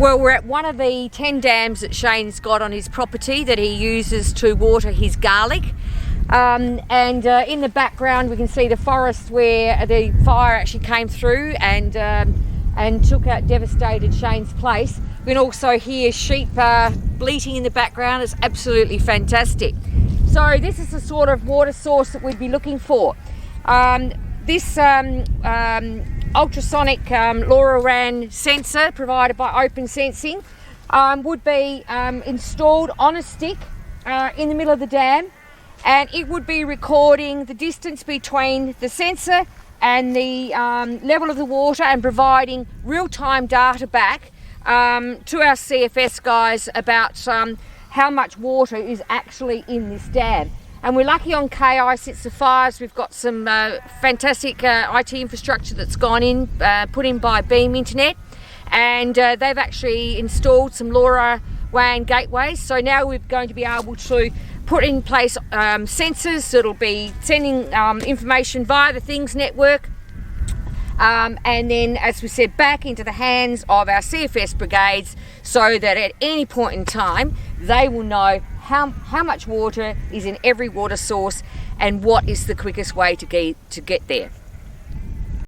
Well, we're at one of the 10 dams that Shane's got on his property that he uses to water his garlic. In the background we can see the forest where the fire actually came through and took out, devastated Shane's place. We can also hear sheep bleating in the background. It's absolutely fantastic. So this is the sort of water source that we'd be looking for. This ultrasonic LoRaWAN sensor provided by Open Sensing would be installed on a stick in the middle of the dam, and it would be recording the distance between the sensor and the level of the water and providing real-time data back to our CFS guys about how much water is actually in this dam. And we're lucky on KI since the fires. We've got some fantastic IT infrastructure that's gone in, put in by Beam Internet, and they've actually installed some LoRaWAN gateways. So now we're going to be able to put in place sensors that'll be sending information via the Things network, and then, as we said, back into the hands of our CFS brigades, so that at any point in time they will know how much water is in every water source and what is the quickest way to get there.